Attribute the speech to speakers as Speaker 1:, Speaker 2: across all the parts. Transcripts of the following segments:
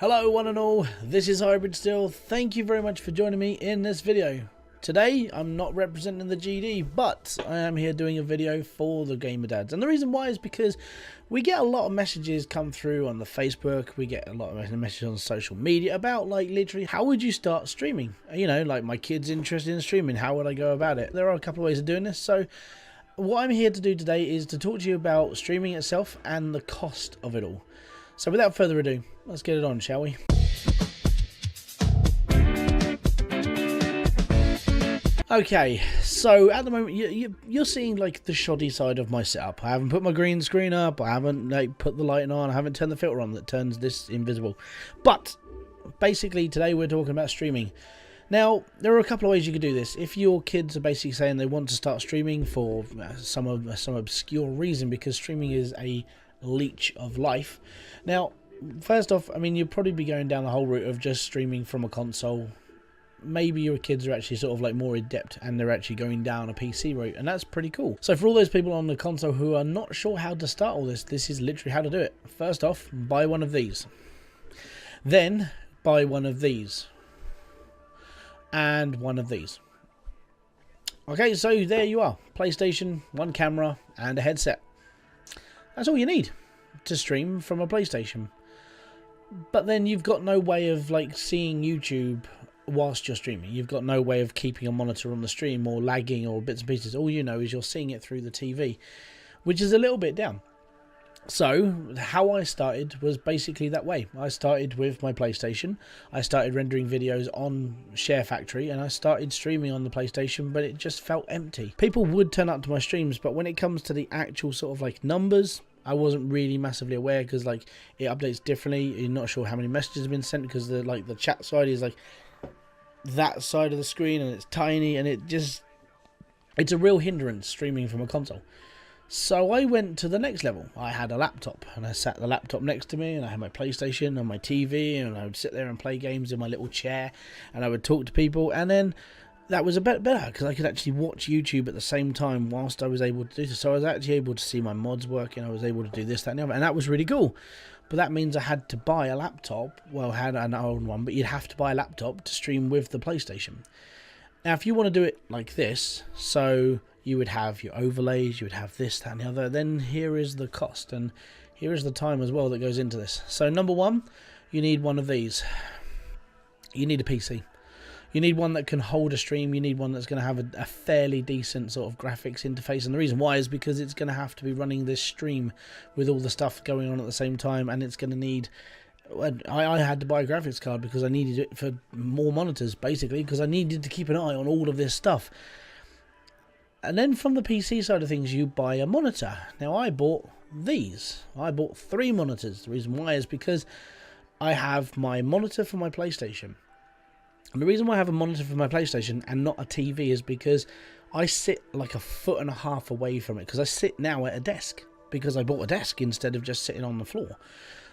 Speaker 1: Hello one and all, this is Hybrid Still. Thank you very much for joining me in this video. Today I'm not representing the GD, but I am here doing a video for the Gamer Dads. And the reason why is because we get a lot of messages come through on the Facebook, we get a lot of messages on social media about like literally how would you start streaming? You know, like my kid's interested in streaming, how would I go about it? There are a couple of ways of doing this. So what I'm here to do today is to talk to you about streaming itself and the cost of it all. So without further ado, let's get it on, shall we? Okay, so at the moment you're seeing like the shoddy side of my setup. I haven't put my green screen up, I haven't like put the lighting on, I haven't turned the filter on that turns this invisible. But basically today we're talking about streaming. Now, there are a couple of ways you could do this. If your kids are basically saying they want to start streaming for some obscure reason, because streaming is a leech of life. Now, first off, I mean, you'll probably be going down the whole route of just streaming from a console. Maybe your kids are actually sort of like more adept and they're actually going down a PC route, and that's pretty cool. So for all those people on the console who are not sure how to start all this, this is literally how to do it. First off, buy one of these. Then buy one of these. And one of these. Okay, so there you are. PlayStation, one camera, and a headset. That's all you need to stream from a PlayStation. But then you've got no way of like seeing YouTube whilst you're streaming. You've got no way of keeping a monitor on the stream or lagging or bits and pieces. All you know is you're seeing it through the TV, which is a little bit down. So how I started was basically that way. I started with my PlayStation. I started rendering videos on Share Factory and I started streaming on the PlayStation, but it just felt empty. People would turn up to my streams, but when it comes to the actual sort of like numbers, I wasn't really massively aware, because like it updates differently. You're not sure how many messages have been sent, because the chat side is like that side of the screen and it's tiny, and it's a real hindrance streaming from a console. So I went to the next level. I had a laptop and I sat the laptop next to me, and I had my PlayStation and my TV, and I would sit there and play games in my little chair, and I would talk to people, and then that was a bit better because I could actually watch YouTube at the same time whilst I was able to do this. So I was actually able to see my mods working, I was able to do this, that and the other, and that was really cool. But that means I had to buy a laptop. Well, I had an old one, but you'd have to buy a laptop to stream with the PlayStation. Now if you want to do it like this, so you would have your overlays, you would have this, that and the other, then here is the cost, and here is the time as well that goes into this. So number one, you need one of these. You need a PC. You need one that can hold a stream. You need one that's going to have a fairly decent sort of graphics interface. And the reason why is because it's going to have to be running this stream with all the stuff going on at the same time. And it's going to need... I had to buy a graphics card because I needed it for more monitors, basically, because I needed to keep an eye on all of this stuff. And then from the PC side of things, you buy a monitor. Now, I bought these. I bought 3 monitors. The reason why is because I have my monitor for my PlayStation. And the reason why I have a monitor for my PlayStation and not a TV is because I sit like 1.5 feet away from it, because I sit now at a desk, because I bought a desk instead of just sitting on the floor.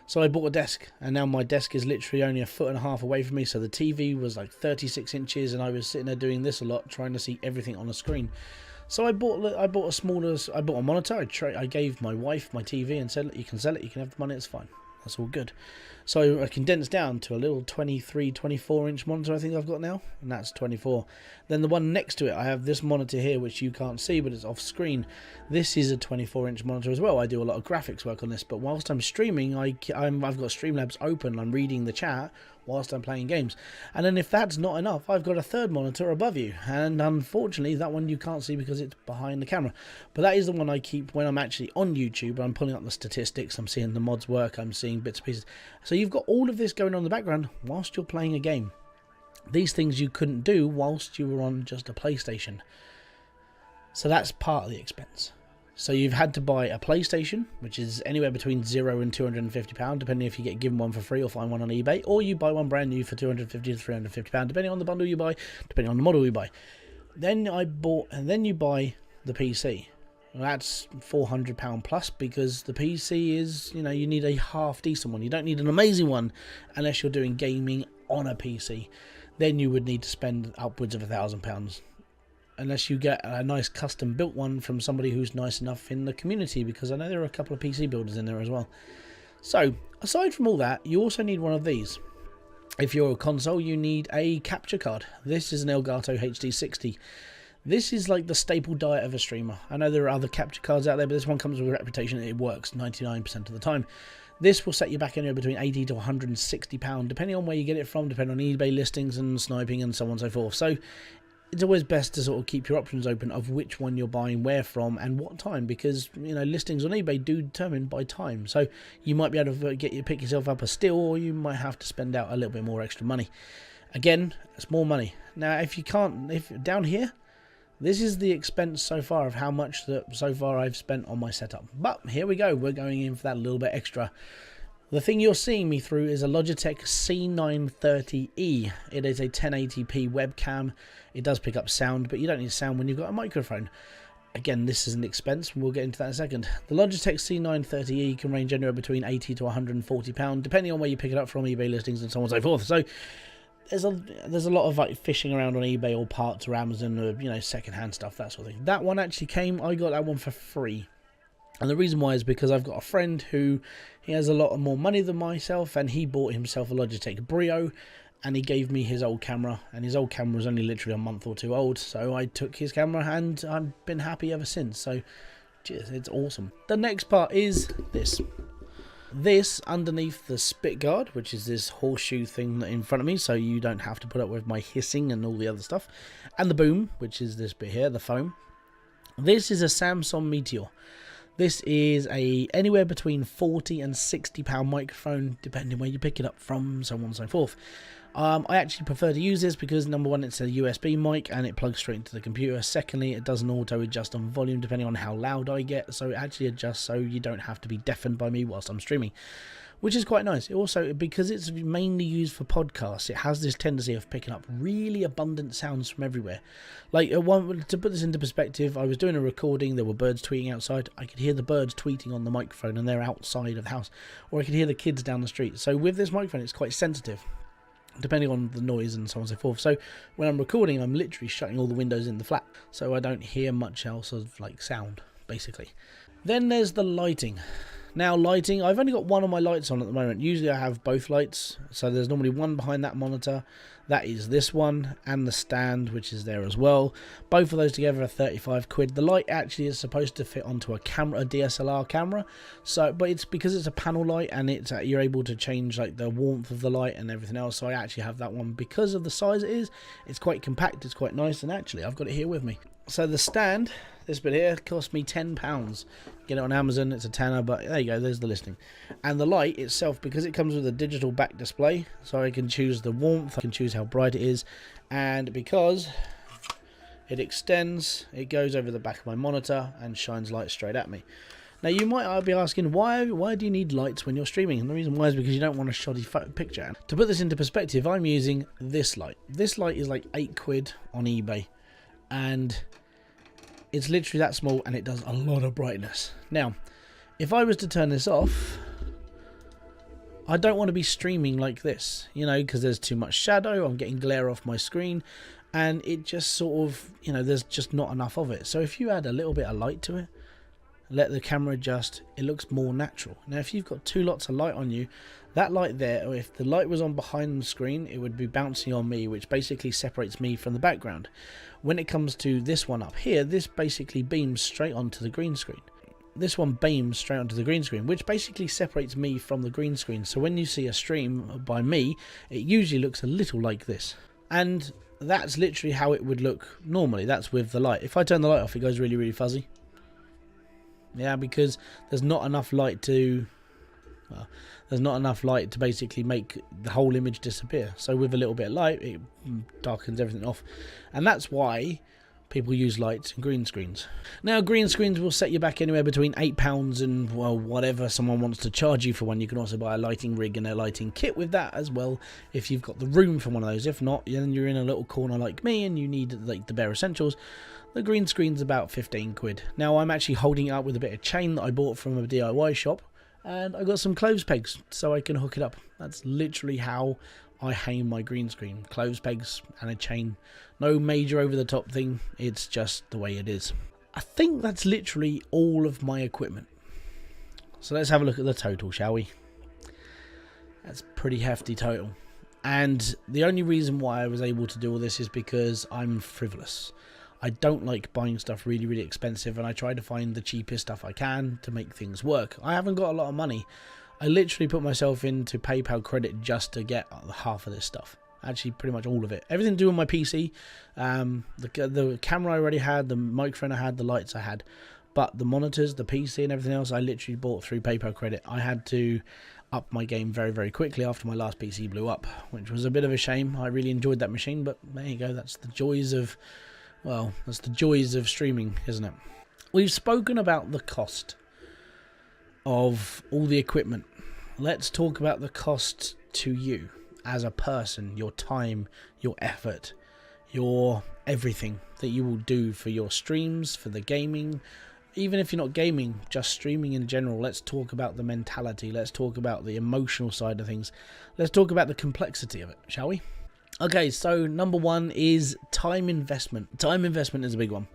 Speaker 1: So I bought a desk, and now my desk is literally only 1.5 feet away from me. So the TV was like 36 inches, and I was sitting there doing this a lot, trying to see everything on the screen. So I bought a monitor. I gave my wife my TV and said, look, you can sell it, you can have the money, it's fine. That's all good. So I condensed down to a little 23, 24 inch monitor I think I've got now, and that's 24. Then the one next to it, I have this monitor here, which you can't see, but it's off screen. This is a 24 inch monitor as well. I do a lot of graphics work on this, but whilst I'm streaming, I've got Streamlabs open, I'm reading the chat whilst I'm playing games. And then if that's not enough, I've got a third monitor above you, and unfortunately that one you can't see because it's behind the camera. But that is the one I keep when I'm actually on YouTube. I'm pulling up the statistics, I'm seeing the mods work, I'm seeing bits and pieces. So you've got all of this going on in the background whilst you're playing a game. These things you couldn't do whilst you were on just a PlayStation. So that's part of the expense. So you've had to buy a PlayStation, which is anywhere between £0 and £250, depending if you get given one for free or find one on eBay, or you buy one brand new for £250 to £350, depending on the bundle you buy, depending on the model you buy. Then you buy the PC. Well, that's £400 plus, because the PC is, you know, you need a half decent one. You don't need an amazing one unless you're doing gaming on a PC. Then you would need to spend upwards of £1,000. Unless you get a nice custom built one from somebody who's nice enough in the community, because I know there are a couple of PC builders in there as well. So Aside from all that, you also need one of these. If you're a console, you need a capture card. This is an Elgato HD60. This is like the staple diet of a streamer. I know there are other capture cards out there, but this one comes with a reputation that it works 99% of the time. This will set you back anywhere between £80 to £160, depending on where you get it from, depending on eBay listings and sniping and so on and so forth. So it's always best to sort of keep your options open of which one you're buying, where from, and what time, because you know listings on eBay do determine by time. So you might be able to pick yourself up a steal, or you might have to spend out a little bit more extra money. Again, it's more money. Now, if down here, this is the expense so far of how much that so far I've spent on my setup. But here we go, we're going in for that little bit extra. The thing you're seeing me through is a Logitech C930E. It is a 1080p webcam. It does pick up sound, but you don't need sound when you've got a microphone. Again, this is an expense, and we'll get into that in a second. The Logitech C930E can range anywhere between £80 to £140, depending on where you pick it up from, eBay listings and so on and so forth. So there's a lot of like fishing around on eBay or parts or Amazon or, you know, secondhand stuff, that sort of thing. That one actually I got that one for free. And the reason why is because I've got a friend who, he has a lot more money than myself, and he bought himself a Logitech Brio, and he gave me his old camera, and his old camera was only literally a month or two old, so I took his camera and I've been happy ever since. So cheers, it's awesome. The next part is this. This underneath the spit guard, which is this horseshoe thing in front of me, so you don't have to put up with my hissing and all the other stuff, and the boom, which is this bit here, the foam. This is a Samson Meteor. This is anywhere between £40 and £60 microphone, depending where you pick it up from, so on and so forth. I actually prefer to use this because, number one, it's a USB mic and it plugs straight into the computer. Secondly, it does an auto adjust on volume depending on how loud I get, so it actually adjusts so you don't have to be deafened by me whilst I'm streaming, which is quite nice. It also, because it's mainly used for podcasts, it has this tendency of picking up really abundant sounds from everywhere. Like, to put this into perspective, I was doing a recording, there were birds tweeting outside. I could hear the birds tweeting on the microphone and they're outside of the house, or I could hear the kids down the street. So with this microphone, it's quite sensitive, depending on the noise and so on and so forth. So when I'm recording, I'm literally shutting all the windows in the flat, so I don't hear much else of like sound, basically. Then there's the lighting. Now, lighting, I've only got one of my lights on at the moment. Usually I have both lights, so there's normally one behind that monitor. That is this one, and the stand, which is there as well. Both of those together are 35 quid. The light actually is supposed to fit onto a camera, a DSLR camera, so, but it's because it's a panel light, and it's you're able to change like the warmth of the light and everything else. So I actually have that one because of the size it is. It's quite compact, it's quite nice, and actually I've got it here with me. So the stand, this bit here, cost me £10. Get it on Amazon, it's a tenner, but there you go, there's the listing. And the light itself, because it comes with a digital back display, so I can choose the warmth, I can choose how bright it is, and because it extends, it goes over the back of my monitor and shines light straight at me. Now you might be asking, why do you need lights when you're streaming? And the reason why is because you don't want a shoddy picture. To put this into perspective, I'm using this light. This light is like 8 quid on eBay, and it's literally that small, and it does a lot of brightness. Now, if I was to turn this off, I don't want to be streaming like this, you know, because there's too much shadow, I'm getting glare off my screen, and it just sort of, you know, there's just not enough of it. So if you add a little bit of light to it, let the camera adjust, it looks more natural. Now, if you've got 2 lots of light on you, that light there, or if the light was on behind the screen, it would be bouncing on me, which basically separates me from the background. When it comes to this one up here, this basically beams straight onto the green screen. This one beams straight onto the green screen, which basically separates me from the green screen. So when you see a stream by me, it usually looks a little like this. And that's literally how it would look normally. That's with the light. If I turn the light off, it goes really, really fuzzy. Yeah, because there's not enough light to... Well, there's not enough light to basically make the whole image disappear. So with a little bit of light, it darkens everything off. And that's why people use lights and green screens. Now, green screens will set you back anywhere between £8 and, well, whatever someone wants to charge you for one. You can also buy a lighting rig and a lighting kit with that as well, if you've got the room for one of those. If not, then you're in a little corner like me and you need like the bare essentials. The green screen's about 15 quid. Now, I'm actually holding it up with a bit of chain that I bought from a DIY shop. And I got some clothes pegs so I can hook it up. That's literally how I hang my green screen. Clothes pegs and a chain. No major over the top thing. It's just the way it is. I think that's literally all of my equipment. So let's have a look at the total, shall we? That's pretty hefty total. And the only reason why I was able to do all this is because I'm frivolous. I don't like buying stuff really, really expensive, and I try to find the cheapest stuff I can to make things work. I haven't got a lot of money. I literally put myself into PayPal credit just to get half of this stuff. Actually, pretty much all of it. Everything to do with my PC. The camera I already had, the microphone I had, the lights I had. But the monitors, the PC and everything else, I literally bought through PayPal credit. I had to up my game very, very quickly after my last PC blew up, which was a bit of a shame. I really enjoyed that machine, but there you go. That's the joys of... well, that's the joys of streaming, isn't it? We've spoken about the cost of all the equipment. Let's talk about the cost to you as a person, your time, your effort, your everything that you will do for your streams, for the gaming. Even if you're not gaming, just streaming in general. Let's talk about the mentality. Let's talk about the emotional side of things. Let's talk about the complexity of it, shall we? Okay, so number one is time investment. Time investment is a big one.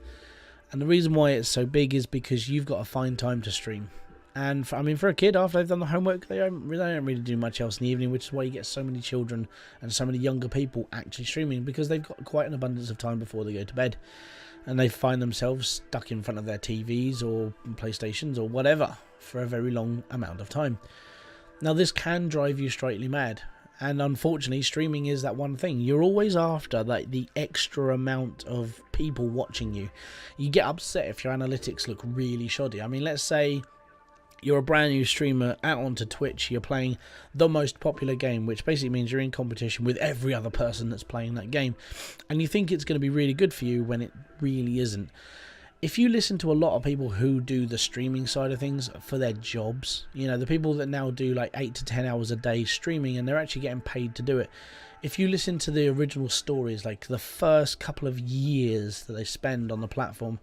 Speaker 1: And the reason why it's so big is because you've got to find time to stream. And for a kid, after they've done the homework, they don't really do much else in the evening, which is why you get so many children and so many younger people actually streaming, because they've got quite an abundance of time before they go to bed. And they find themselves stuck in front of their TVs or PlayStations or whatever for a very long amount of time. Now, this can drive you straightly mad. And unfortunately, streaming is that one thing. You're always after the extra amount of people watching you. You get upset if your analytics look really shoddy. I mean, let's say you're a brand new streamer out onto Twitch, you're playing the most popular game, which basically means you're in competition with every other person that's playing that game, and you think it's going to be really good for you when it really isn't. If you listen to a lot of people who do the streaming side of things for their jobs, you know, the people that now do like 8 to 10 hours a day streaming and they're actually getting paid to do it. If you listen to the original stories, like the first couple of years that they spend on the platform,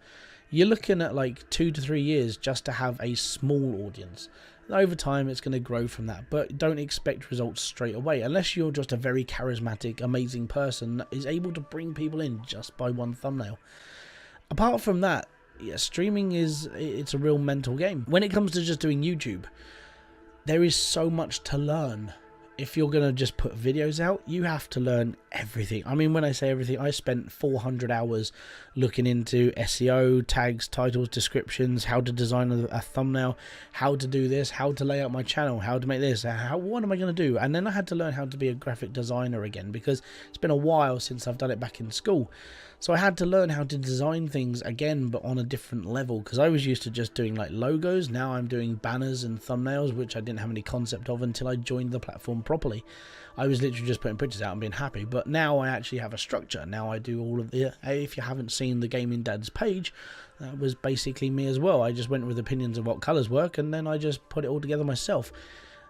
Speaker 1: you're looking at like 2 to 3 years just to have a small audience. Over time, it's going to grow from that, but don't expect results straight away unless you're just a very charismatic, amazing person that is able to bring people in just by one thumbnail. Apart from that, yeah, streaming it's a real mental game. When it comes to just doing YouTube, there is so much to learn. If you're going to just put videos out, you have to learn everything. I mean, when I say everything, I spent 400 hours looking into SEO, tags, titles, descriptions, how to design a thumbnail, how to do this, how to lay out my channel, how to make this, what am I going to do? And then I had to learn how to be a graphic designer again, because it's been a while since I've done it back in school. So I had to learn how to design things again, but on a different level, because I was used to just doing like logos. Now I'm doing banners and thumbnails, which I didn't have any concept of until I joined the platform properly. I was literally just putting pictures out and being happy, but now I actually have a structure. Now I do all of the... If you haven't seen the Gaming Dad's page, that was basically me as well. I just went with opinions of what colours work, and then I just put it all together myself.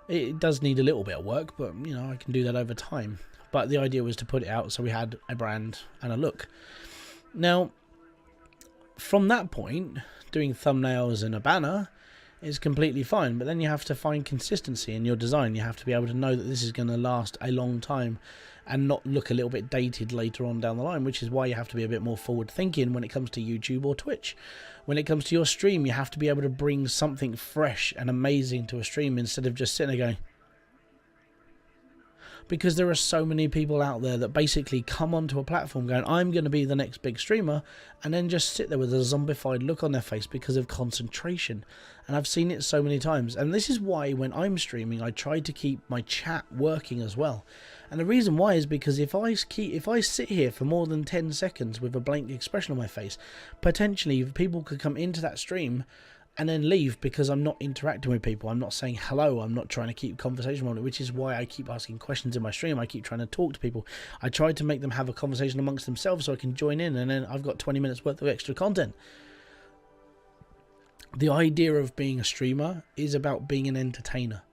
Speaker 1: It does need a little bit of work, but you know, I can do that over time. But the idea was to put it out so we had a brand and a look. Now, from that point, doing thumbnails and a banner is completely fine, but then you have to find consistency in your design. You have to be able to know that this is going to last a long time and not look a little bit dated later on down the line, which is why you have to be a bit more forward thinking when it comes to YouTube or Twitch. When it comes to your stream, you have to be able to bring something fresh and amazing to a stream instead of just sitting there going... Because there are so many people out there that basically come onto a platform going, I'm going to be the next big streamer, and then just sit there with a zombified look on their face because of concentration. And I've seen it so many times. And this is why when I'm streaming, I try to keep my chat working as well. And the reason why is because if I sit here for more than 10 seconds with a blank expression on my face, potentially people could come into that stream and then leave because I'm not interacting with people. I'm not saying hello. I'm not trying to keep conversation on it, which is why I keep asking questions in my stream. I keep trying to talk to people. I try to make them have a conversation amongst themselves so I can join in, and then I've got 20 minutes worth of extra content. The idea of being a streamer is about being an entertainer.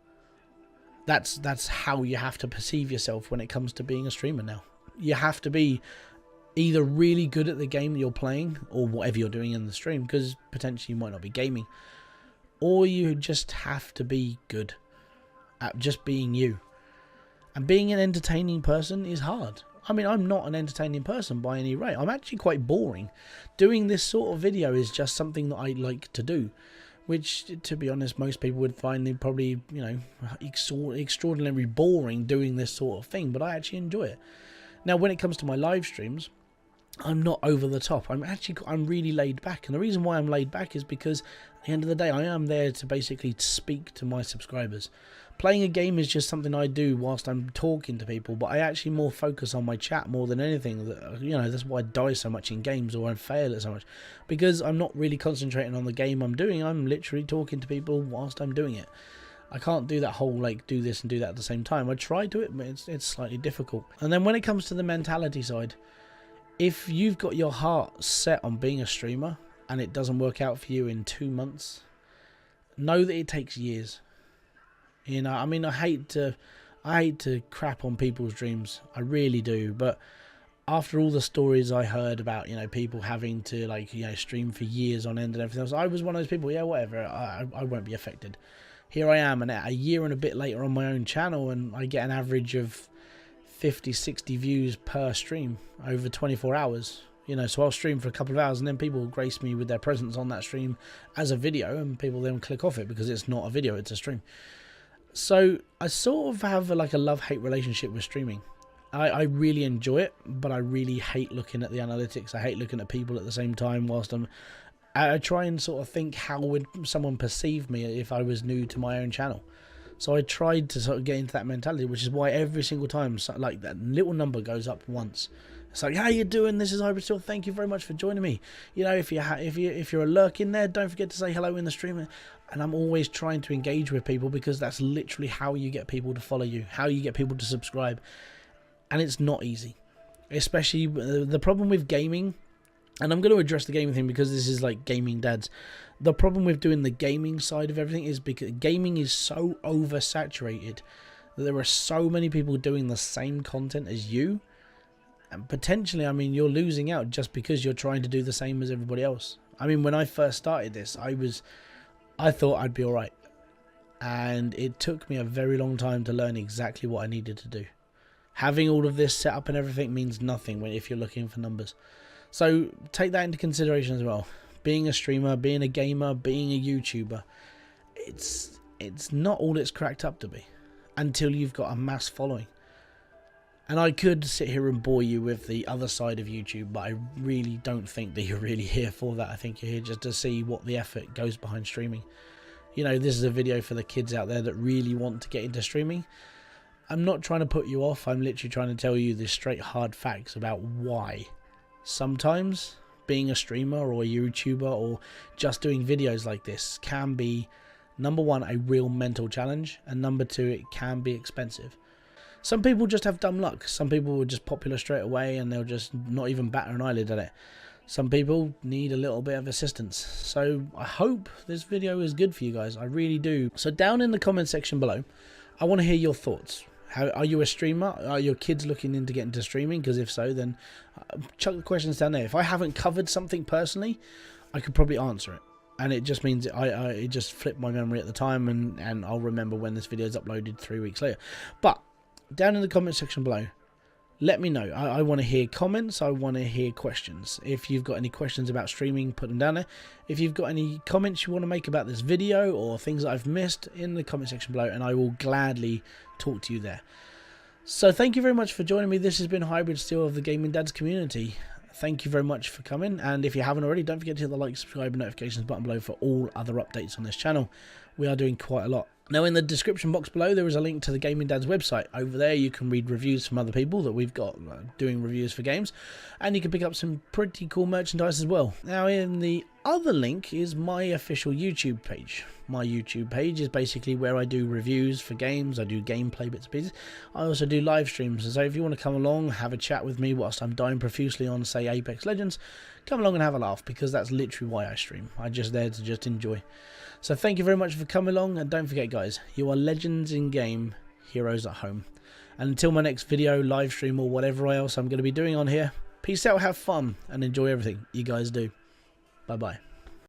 Speaker 1: That's how you have to perceive yourself when it comes to being a streamer now. You have to be either really good at the game that you're playing or whatever you're doing in the stream, because potentially you might not be gaming, or you just have to be good at just being you. And being an entertaining person is hard. I mean, I'm not an entertaining person by any rate. I'm actually quite boring. Doing this sort of video is just something that I like to do. which, to be honest, most people would find probably, you know, extraordinarily boring doing this sort of thing, but I actually enjoy it. Now, when it comes to my live streams, I'm not over the top. I'm really laid back, and the reason why I'm laid back is because at the end of the day, I am there to basically speak to my subscribers. Playing a game is just something I do whilst I'm talking to people, but I actually more focus on my chat more than anything. You know, that's why I die so much in games, or I fail at so much, because I'm not really concentrating on the game I'm doing. I'm literally talking to people whilst I'm doing it. I can't do that whole, like, do this and do that at the same time. I try to it, but it's slightly difficult. And then when it comes to the mentality side, if you've got your heart set on being a streamer and it doesn't work out for you in 2 months, know that it takes years. You know, I mean, I hate to crap on people's dreams. I really do. But after all the stories I heard about, you know, people having to, like, you know, stream for years on end and everything else, I was one of those people, yeah, whatever, I won't be affected. Here I am, and a year and a bit later on my own channel, and I get an average of 50, 60 views per stream over 24 hours. You know, so I'll stream for a couple of hours, and then people will grace me with their presence on that stream as a video, and people then click off it because it's not a video, it's a stream. So I sort of have like a love-hate relationship with streaming. I really enjoy it, but I really hate looking at the analytics. I hate looking at people at the same time whilst I try and sort of think, how would someone perceive me if I was new to my own channel? So I tried to sort of get into that mentality, which is why every single time, like, that little number goes up once. It's like, how you doing? This is HybridSteel. Thank you very much for joining me. You know, if you're a lurk in there, don't forget to say hello in the stream. And I'm always trying to engage with people, because that's literally how you get people to follow you, how you get people to subscribe. And it's not easy, especially the problem with gaming. And I'm going to address the gaming thing because this is like gaming dads. The problem with doing the gaming side of everything is because gaming is so oversaturated that there are so many people doing the same content as you. And potentially, I mean, you're losing out just because you're trying to do the same as everybody else. I mean, when I first started this, I thought I'd be alright. And it took me a very long time to learn exactly what I needed to do. Having all of this set up and everything means nothing if you're looking for numbers. So take that into consideration as well. Being a streamer, being a gamer, being a YouTuber, it's not all it's cracked up to be until you've got a mass following. And I could sit here and bore you with the other side of YouTube, but I really don't think that you're really here for that. I think you're here just to see what the effort goes behind streaming. You know, this is a video for the kids out there that really want to get into streaming. I'm not trying to put you off. I'm literally trying to tell you the straight hard facts about why. Sometimes being a streamer or a YouTuber or just doing videos like this can be, number one, a real mental challenge, and number two, it can be expensive. Some people just have dumb luck. Some people are just popular straight away and they'll just not even bat an eyelid at it. Some people need a little bit of assistance. So I hope this video is good for you guys. I really do. So down in the comment section below, I want to hear your thoughts. Are you a streamer? Are your kids looking into getting into streaming? Because if so, then chuck the questions down there. If I haven't covered something personally, I could probably answer it. And it just means it just flipped my memory at the time, and I'll remember when this video is uploaded 3 weeks later. But down in the comment section below, let me know. I want to hear comments. I want to hear questions. If you've got any questions about streaming, put them down there. If you've got any comments you want to make about this video or things that I've missed, in the comment section below, and I will gladly talk to you there. So thank you very much for joining me. This has been HybridSteel of the Gaming Dads community. Thank you very much for coming, and if you haven't already, don't forget to hit the like, subscribe and notifications button below for all other updates on this channel. We are doing quite a lot. Now, in the description box below, there is a link to the Gaming Dads website. Over there, you can read reviews from other people that we've got doing reviews for games, and you can pick up some pretty cool merchandise as well. Now, in the other link is my official YouTube page. My YouTube page is basically where I do reviews for games. I do gameplay bits and pieces. I also do live streams, and so if you want to come along, have a chat with me whilst I'm dying profusely on, say, Apex Legends, come along and have a laugh, because that's literally why I stream. I'm just there to just enjoy. So thank you very much for coming along, and don't forget, guys, you are legends in game, heroes at home. And until my next video, live stream, or whatever else I'm going to be doing on here, peace out, have fun, and enjoy everything you guys do. Bye bye.